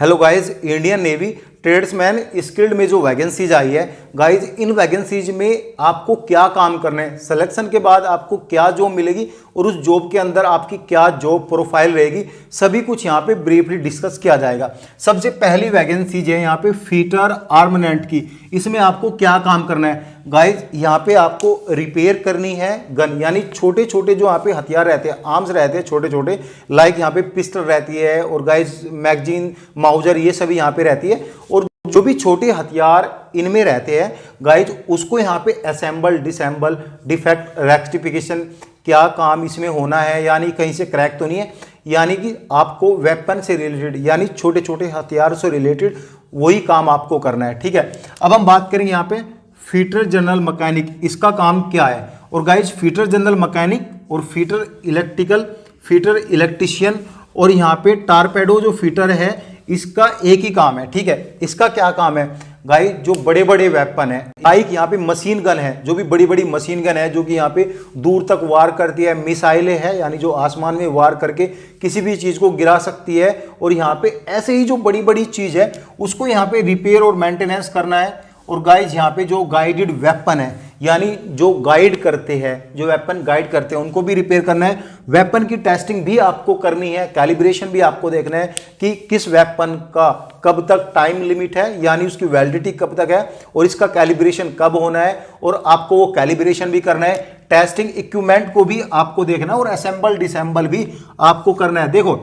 Hello guys, Indian navy tradesman skilled में जो vacancies आई है गाइज, इन वैकेंसीज में आपको क्या काम करना है, सिलेक्शन के बाद आपको क्या जॉब मिलेगी और उस जॉब के अंदर आपकी क्या जॉब प्रोफाइल रहेगी, सभी कुछ यहाँ पे ब्रीफली डिस्कस किया जाएगा। सबसे पहली वैकेंसीज है यहाँ पे फीटर आर्मनेंट की। इसमें आपको क्या काम करना है गाइज, यहाँ पे आपको रिपेयर करनी है गन, यानी छोटे छोटे जो यहाँ पे हथियार रहते हैं, आर्म्स रहते हैं छोटे छोटे, लाइक यहाँ पे पिस्टल रहती है और गाइज मैगजीन, माउजर, ये सभी यहाँ पे रहती है। और जो भी छोटे हथियार इनमें रहते हैं गाइज, उसको यहाँ पे असेंबल, डिसेंबल, डिफेक्ट, रेक्टिफिकेशन, क्या काम इसमें होना है, यानी कहीं से क्रैक तो नहीं है, यानी कि आपको वेपन से रिलेटेड, यानी छोटे छोटे हथियार से रिलेटेड वही काम आपको करना है। ठीक है, अब हम बात करेंगे यहाँ पे फीटर जनरल मैकेनिक, इसका काम क्या है। और गाइज फीटर जनरल मैकेनिक और फीटर इलेक्ट्रिकल, फीटर इलेक्ट्रिशियन और यहाँ पे टारपेडो जो फीटर है, इसका एक ही काम है। ठीक है, इसका क्या काम है गाइज, जो बड़े बड़े वेपन है, लाइक यहाँ पे मशीन गन है, जो भी बड़ी बड़ी मशीन गन है जो कि यहाँ पे दूर तक वार करती है, मिसाइलें है यानी जो आसमान में वार करके किसी भी चीज़ को गिरा सकती है, और यहाँ पे ऐसे ही जो बड़ी बड़ी चीज़ है उसको यहाँ पे रिपेयर और मेंटेनेंस करना है। और गाइज यहाँ पे जो गाइडेड वेपन है, यानी जो गाइड करते हैं, जो वेपन गाइड करते हैं, उनको भी रिपेयर करना है। वेपन की टेस्टिंग भी आपको करनी है, कैलिब्रेशन भी आपको देखना है कि किस वेपन का कब तक टाइम लिमिट है, यानी उसकी वैलिडिटी कब तक है और इसका कैलिब्रेशन कब होना है, और आपको वो कैलिब्रेशन भी करना है। टेस्टिंग इक्विपमेंट को भी आपको देखना है और असेंबल डिसेंबल भी आपको करना है। देखो,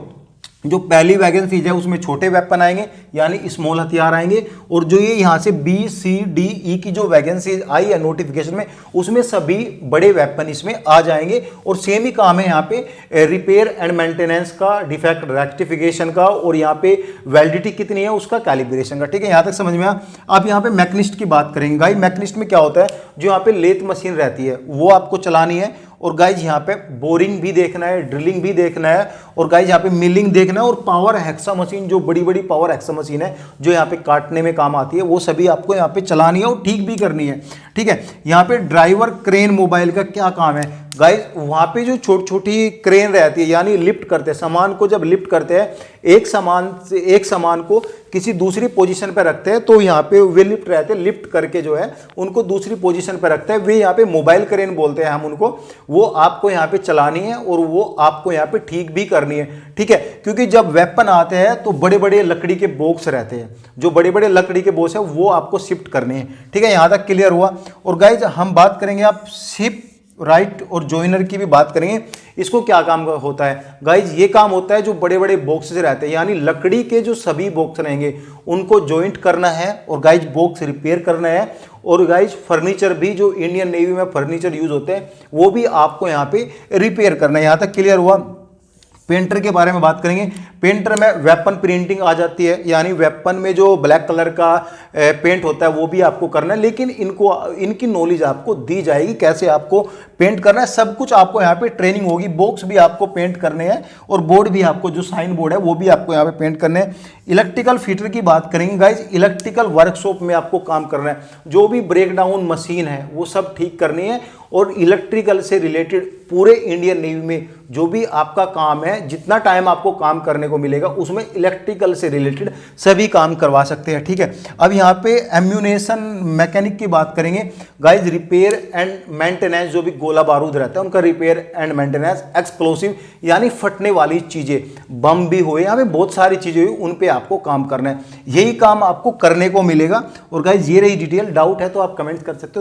जो पहली वैकेंसीज है उसमें छोटे वेपन आएंगे, यानी स्मॉल हथियार आएंगे, और जो ये यहाँ से बी सी डी ई की जो वैकेंसीज आई है नोटिफिकेशन में, उसमें सभी बड़े वेपन इसमें आ जाएंगे। और सेम ही काम है यहाँ पे रिपेयर एंड मेंटेनेंस का, डिफेक्ट रेक्टिफिकेशन का, और यहाँ पे वैलिडिटी कितनी है उसका, कैलिब्रेशन का। ठीक है, यहाँ तक समझ में आया। अब यहाँ पे मैकेनिस्ट की बात करेंगे गाइस। मैकेनिस्ट में क्या होता है, जो यहाँ पे लेथ मशीन रहती है वो आपको चलानी है, और गाइज यहाँ पे बोरिंग भी देखना है, ड्रिलिंग भी देखना है, और गाइज यहाँ पे मिलिंग देखना है, और पावर हेक्सा मशीन, जो बड़ी बड़ी पावर हेक्सा मशीन है जो यहाँ पे काटने में काम आती है, वो सभी आपको यहाँ पे चलानी है और ठीक भी करनी है। ठीक है, यहाँ पे ड्राइवर क्रेन मोबाइल का क्या काम है गाइज, वहाँ पे जो छोटी छोटी क्रेन रहती है, यानी लिफ्ट करते हैं सामान को, जब लिफ्ट करते हैं एक सामान से एक सामान को किसी दूसरी पोजीशन पर रखते हैं, तो यहाँ पे वे लिफ्ट रहते हैं, लिफ्ट करके जो है उनको दूसरी पोजीशन पर रखते हैं, वे यहाँ पे मोबाइल क्रेन बोलते हैं हम उनको। वो आपको यहाँ पे चलानी है और वो आपको यहाँ पे ठीक भी करनी है। ठीक है, क्योंकि जब वेपन आते हैं तो बड़े बड़े लकड़ी के बॉक्स रहते हैं, जो बड़े बड़े लकड़ी के बॉक्स है वो आपको शिफ्ट करने हैं। ठीक है, यहाँ तक क्लियर हुआ। और गाइज हम बात करेंगे आप शिप राइट और जॉइनर की भी बात करेंगे। इसको क्या काम होता है गाइज, ये काम होता है जो बड़े बड़े बॉक्सेस रहते हैं, यानी लकड़ी के जो सभी बॉक्स रहेंगे उनको जॉइंट करना है, और गाइज बॉक्स रिपेयर करना है। और गाइज फर्नीचर भी, जो इंडियन नेवी में फर्नीचर यूज होते हैं वो भी आपको यहाँ पे रिपेयर करना है। यहाँ तक क्लियर हुआ। पेंटर के बारे में बात करेंगे। पेंटर में वेपन प्रिंटिंग आ जाती है, यानी वेपन में जो ब्लैक कलर का पेंट होता है वो भी आपको करना है, लेकिन इनकी नॉलेज आपको दी जाएगी कैसे आपको पेंट करना है, सब कुछ आपको यहाँ पे ट्रेनिंग होगी। बॉक्स भी आपको पेंट करने हैं और बोर्ड भी आपको, जो साइन बोर्ड है वो भी आपको यहाँ पे पेंट करने हैं। इलेक्ट्रिकल फिटर की बात करेंगे गाइज, इलेक्ट्रिकल वर्कशॉप में आपको काम करना है, जो भी ब्रेकडाउन मशीन है वो सब ठीक करनी है, और इलेक्ट्रिकल से रिलेटेड पूरे इंडियन नेवी में जो भी आपका काम है, जितना टाइम आपको काम करने को मिलेगा उसमें इलेक्ट्रिकल से रिलेटेड सभी काम करवा सकते हैं। ठीक है, अब यहाँ पे एम्यूनेशन मैकेनिक की बात करेंगे गाइज। रिपेयर एंड मेंटेनेंस, जो भी गोला बारूद रहता है उनका रिपेयर एंड मेंटेनेंस। एक्सप्लोसिव, यानी फटने वाली चीजें, बम भी हुए, यहाँ पे बहुत सारी चीजें हुई, उन पे आपको काम करना है, यही काम आपको करने को मिलेगा। और गाइज ये रही डिटेल। डाउट है तो आप कमेंट कर सकते हो।